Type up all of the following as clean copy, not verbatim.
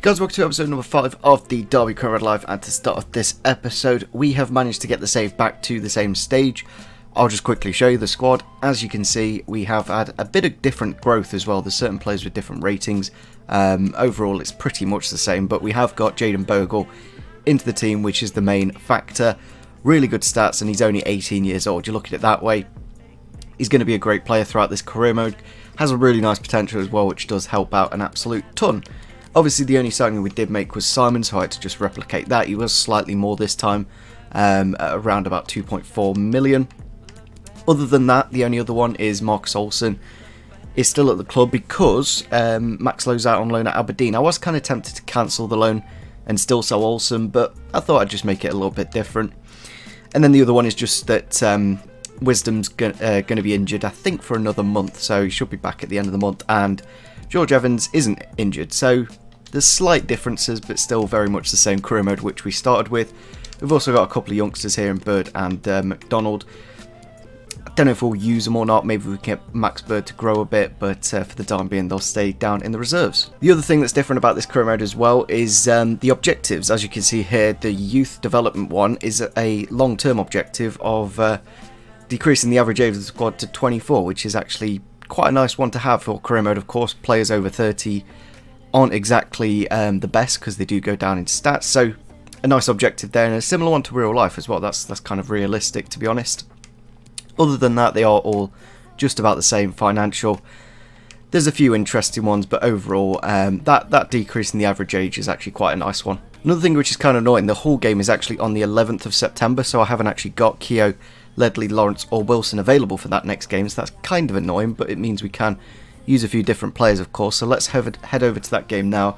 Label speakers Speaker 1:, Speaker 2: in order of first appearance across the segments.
Speaker 1: Guys, welcome to episode number 5 of the Derby Current Red Live, and to start off this episode, we have managed to get the save back to the same stage. I'll just quickly show you the squad. As you can see, we have had a bit of different growth as well. There's certain players with different ratings. Overall, it's pretty much the same, but we have got Jaden Bogle into the team, which is the main factor. Really good stats, and he's only 18 years old. You look at it that way, he's going to be a great player throughout this career mode. Has a really nice potential as well, which does help out an absolute ton. Obviously, the only signing we did make was Simon, so I had to just replicate that. He was slightly more this time, at around about 2.4 million. Other than that, the only other one is Marcus Olsen. Is still at the club because Max Lowe's out on loan at Aberdeen. I was kind of tempted to cancel the loan and still sell Olsen, but I thought I'd just make it a little bit different. And then the other one is just that Wisdom's going to be injured, I think, for another month, so he should be back at the end of the month. And George Evans isn't injured, so there's slight differences, but still very much the same career mode which we started with. We've also got a couple of youngsters here in Bird and McDonald. I don't know if we'll use them or not. Maybe we can get Max Bird to grow a bit, but for the time being, they'll stay down in the reserves. The other thing that's different about this career mode as well is the objectives. As you can see here, the youth development one is a long-term objective of decreasing the average age of the squad to 24, which is actually quite a nice one to have for career mode. Of course, players over 30 aren't exactly the best because they do go down in stats, so a nice objective there, and a similar one to real life as well. That's kind of realistic, to be honest. Other than that, they are all just about the same financial. There's a few interesting ones, but overall, that decrease in the average age is actually quite a nice one. Another thing which is kind of annoying, the whole game is actually on the 11th of September, so I haven't actually got Keogh, Ledley, Lawrence or Wilson available for that next game, so that's kind of annoying, but it means we can use a few different players, of course. So let's head over to that game now.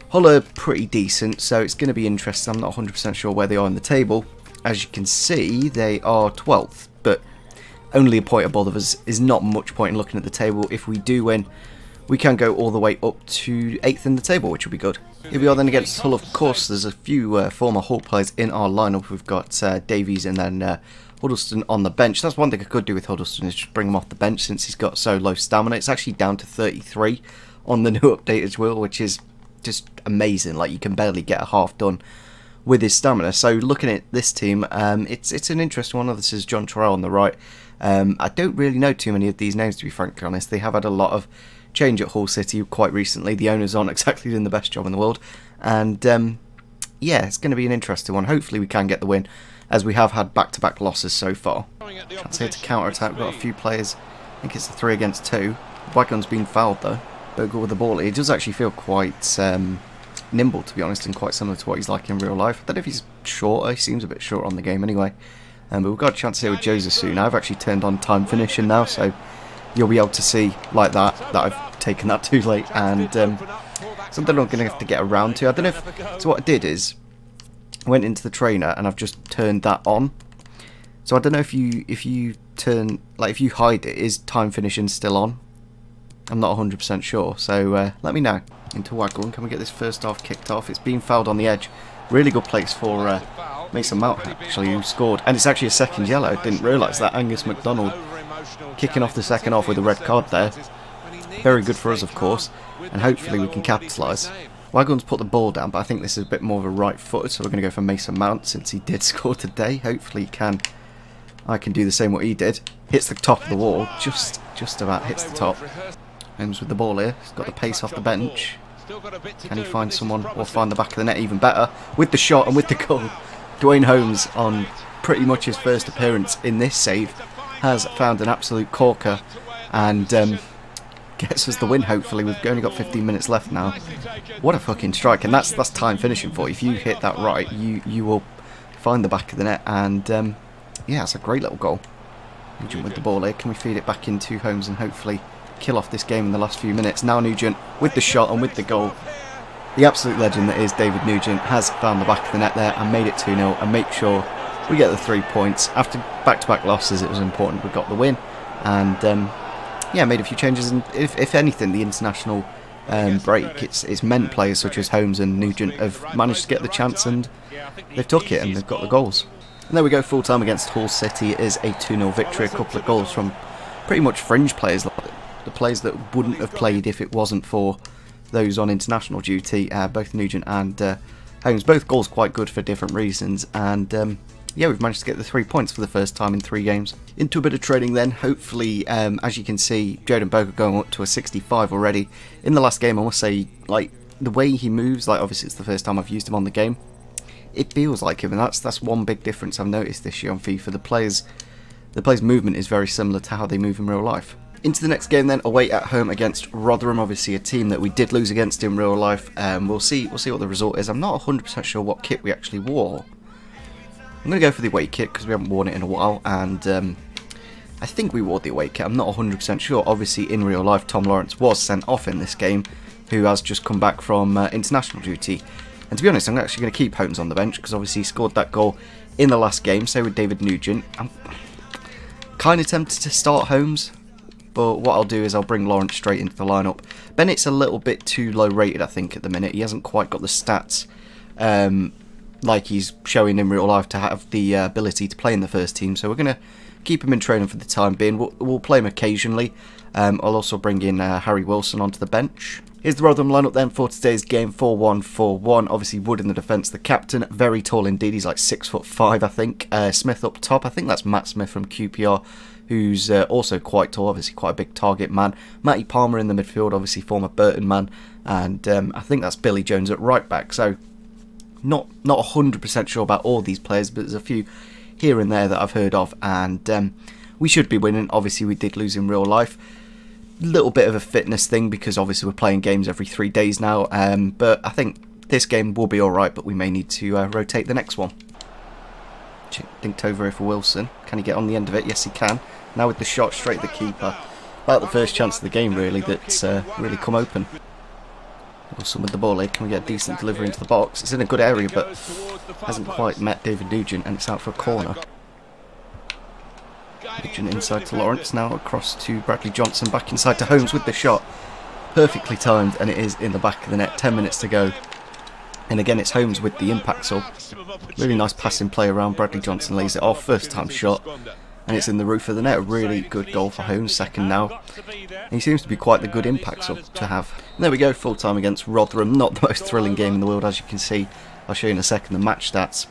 Speaker 1: Hull are pretty decent, so it's going to be interesting. I'm not 100% sure where they are in the table. As you can see, they are 12th, but only a point above us is not much point in looking at the table. If we do win, we can go all the way up to 8th in the table, which will be good. Here we are then against Hull. Of course, there's a few former Hull players in our lineup. We've got Davies and then Huddleston on the bench. That's one thing I could do with Huddleston, is just bring him off the bench since he's got so low stamina. It's actually down to 33 on the new update as well, which is just amazing. Like, you can barely get a half done with his stamina. So looking at this team, it's an interesting one. This is John Terrell on the right. I don't really know too many of these names, to be frankly honest. They have had a lot of change at Hull City quite recently. The owners aren't exactly doing the best job in the world, and yeah, it's going to be an interesting one. Hopefully we can get the win, as we have had back-to-back losses so far. Chance here to counter-attack. We've got a few players. I think it's a 3 against 2. Wagon's been fouled though. Bogle with the ball. He does actually feel quite nimble, to be honest, and quite similar to what he's like in real life. I don't know if he's shorter. He seems a bit short on the game anyway. But we've got a chance here with Joseph soon. I've actually turned on time finishing now, so you'll be able to see like that I've taken that too late, and something I'm going to have to get around to. I don't know if... So what I did is I went into the trainer and I've just turned that on. So I don't know if you turn, like, if you hide it, is time finishing still on? I'm not 100% sure, so let me know. Into Waghorn, can we get this first half kicked off? It's being fouled on the edge. Really good place for Mason Mount, actually, who scored. And it's actually a second yellow. Didn't realise that. Angus MacDonald kicking off the second half with a red card there. Very good for us, of course, and hopefully we can capitalise. Wagon's put the ball down, but I think this is a bit more of a right footed, so we're going to go for Mason Mount since he did score today. Hopefully I can do the same what he did. Hits the top of the wall, just about hits the top. Holmes with the ball here. He's got the pace off the bench. Can he find someone or find the back of the net? Even better with the shot and with the goal. Dwayne Holmes, on pretty much his first appearance in this save, has found an absolute corker and gets us the win. Hopefully, we've only got 15 minutes left now. What a fucking strike, and that's time finishing for you. If you hit that right, you will find the back of the net, and yeah, it's a great little goal. Nugent with the ball here. Can we feed it back into Holmes and hopefully kill off this game in the last few minutes? Now Nugent with the shot and with the goal. The absolute legend that is David Nugent has found the back of the net there and made it 2-0 and make sure we get the 3 points. After back-to-back losses, it was important we got the win, and yeah, made a few changes. And if anything, the international break, it's meant players such as Holmes and Nugent have managed to get the chance, and they've took it and they've got the goals. And there we go, full time against Hull City. It is a 2-0 victory. A couple of goals from pretty much fringe players, like the players that wouldn't have played if it wasn't for those on international duty, both Nugent and Holmes. Both goals quite good for different reasons, and yeah, we've managed to get the 3 points for the first time in 3 games. Into a bit of trading then, hopefully, as you can see, Joden Boga going up to a 65 already. In the last game, I must say, like, the way he moves, like, obviously it's the first time I've used him on the game, it feels like him, and that's one big difference I've noticed this year on FIFA. The players' movement is very similar to how they move in real life. Into the next game then, away at home against Rotherham, obviously a team that we did lose against in real life. We'll see what the result is. I'm not 100% sure what kit we actually wore. I'm going to go for the away kit because we haven't worn it in a while, and I think we wore the away kit. I'm not 100% sure. Obviously, in real life, Tom Lawrence was sent off in this game, who has just come back from international duty. And to be honest, I'm actually going to keep Holmes on the bench because obviously he scored that goal in the last game. So with David Nugent, I'm kind of tempted to start Holmes, but what I'll do is I'll bring Lawrence straight into the lineup. Bennett's a little bit too low rated, I think, at the minute. He hasn't quite got the stats like he's showing in real life to have the ability to play in the first team, so we're going to keep him in training for the time being. We'll play him occasionally. I'll also bring in Harry Wilson onto the bench. Here's the Rotherham lineup then for today's game. 4-1-4-1. Obviously Wood in the defence, the captain, very tall indeed, he's like 6'5", I think. Smith up top, I think that's Matt Smith from QPR, who's also quite tall, obviously quite a big target man. Matty Palmer in the midfield, obviously former Burton man, and I think that's Billy Jones at right back. So not 100% sure about all these players, but there's a few here and there that I've heard of, and we should be winning. Obviously we did lose in real life. Little bit of a fitness thing because obviously we're playing games every 3 days now, but I think this game will be alright, but we may need to rotate the next one. Dinked over here for Wilson. Can he get on the end of it? Yes, he can. Now with the shot straight at the keeper. About the first chance of the game really that's really come open. Wilson with the ball here. Can we get a decent delivery into the box? It's in a good area, but hasn't quite met David Nugent, and it's out for a corner. Nugent inside to Lawrence, now across to Bradley Johnson, back inside to Holmes with the shot. Perfectly timed, and it is in the back of the net. 10 minutes to go. And again, it's Holmes with the impact sub. Really nice passing play around. Bradley Johnson lays it off. First time shot. And it's in the roof of the net. A really good goal for Holmes. Second now. And he seems to be quite the good impact sub to have. And there we go. Full time against Rotherham. Not the most thrilling game in the world, as you can see. I'll show you in a second the match stats.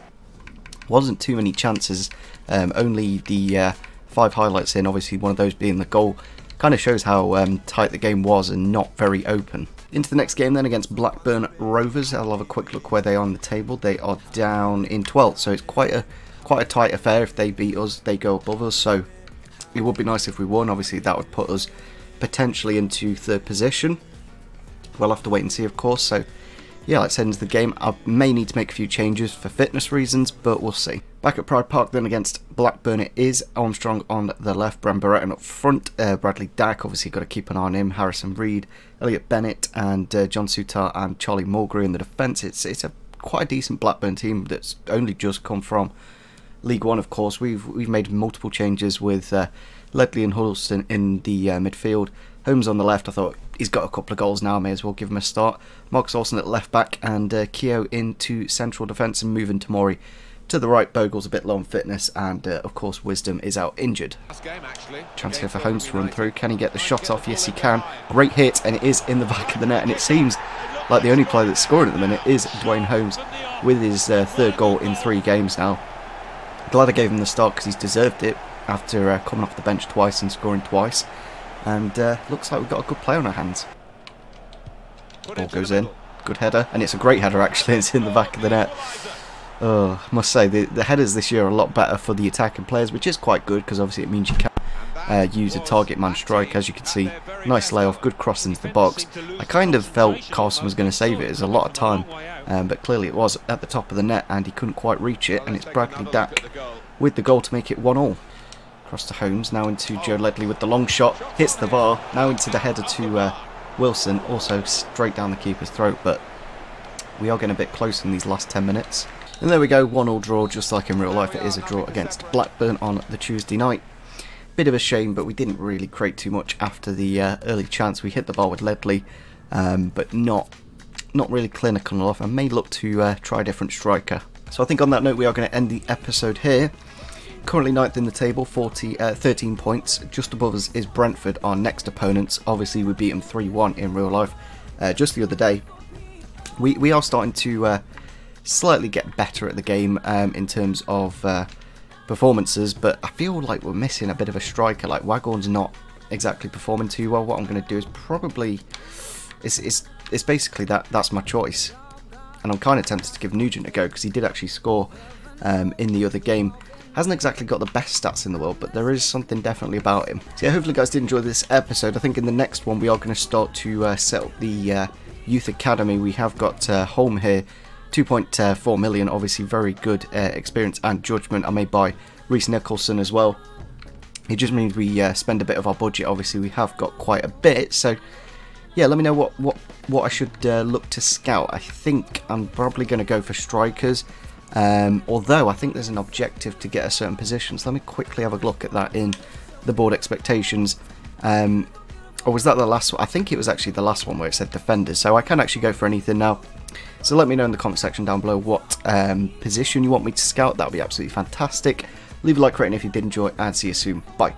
Speaker 1: Wasn't too many chances. Only the 5 highlights in. Obviously one of those being the goal. Kind of shows how tight the game was and not very open. Into the next game then against Blackburn Rovers. I'll have a quick look where they are on the table. They are down in 12th, so it's quite a tight affair. If they beat us, they go above us, so it would be nice if we won. Obviously that would put us potentially into 3rd position. We'll have to wait and see, of course. So yeah, let's head into the game. I may need to make a few changes for fitness reasons, but we'll see. Back at Pride Park then against Blackburn, it is Armstrong on the left, Bram Barretton up front, Bradley Dack, obviously got to keep an eye on him, Harrison Reed, Elliot Bennett, and John Sutar and Charlie Mulgrew in the defence. It's a quite a decent Blackburn team that's only just come from League One, of course. We've made multiple changes with Ledley and Huddleston in the midfield. Holmes on the left, I thought he's got a couple of goals now, I may as well give him a start. Marcus Olsen at left back, and Keogh into central defence, and moving Tamori to the right. Bogle's a bit low on fitness, and of course Wisdom is out injured. Chance here for Holmes to run through. Can he get the shot off? Yes, he can. Great hit, and it is in the back of the net, and it seems like the only player that's scoring at the minute is Dwayne Holmes with his 3rd goal in 3 games now. Glad I gave him the start because he's deserved it after coming off the bench twice and scoring twice. And looks like we've got a good play on our hands. Ball goes in. Good header. And it's a great header, actually. It's in the back of the net. I must say, the headers this year are a lot better for the attacking players, which is quite good because obviously it means you can use a target man strike. As you can see, nice layoff, good cross into the box. I kind of felt Carlson was going to save it. It was a lot of time, but clearly it was at the top of the net and he couldn't quite reach it. And it's Bradley Dack with the goal to make it 1-1. Across to Holmes, now into Joe Ledley with the long shot, hits the bar, now into the header to Wilson, also straight down the keeper's throat, but we are getting a bit close in these last 10 minutes. And there we go, 1-1 draw, just like in real life. It is a draw against Blackburn on the Tuesday night. Bit of a shame, but we didn't really create too much after the early chance. We hit the ball with Ledley, but not really clinical enough. I may look to try a different striker. So I think on that note we are going to end the episode here. Currently 9th in the table, 13 points. Just above us is Brentford, our next opponents. Obviously we beat them 3-1 in real life. just the other day. We are starting to slightly get better at the game in terms of performances, but I feel like we're missing a bit of a striker. Like Waghorn's not exactly performing too well. What I'm going to do is probably it's basically that's my choice, and I'm kind of tempted to give Nugent a go because he did actually score in the other game. Hasn't exactly got the best stats in the world, but there is something definitely about him. So yeah, hopefully you guys did enjoy this episode. I think in the next one we are going to start to set up the youth academy. We have got Holm here, 2.4 million, obviously very good experience and judgment. I may buy Reece Nicholson as well. It just means we spend a bit of our budget. Obviously we have got quite a bit, so yeah, let me know what I should look to scout. I think I'm probably going to go for strikers. Although I think there's an objective to get a certain position, so let me quickly have a look at that in the board expectations. Or was that the last one? I think it was actually the last one where it said defenders, so I can actually go for anything now. So let me know in the comment section down below what position you want me to scout. That would be absolutely fantastic. Leave a like rating if you did enjoy, and see you soon. Bye.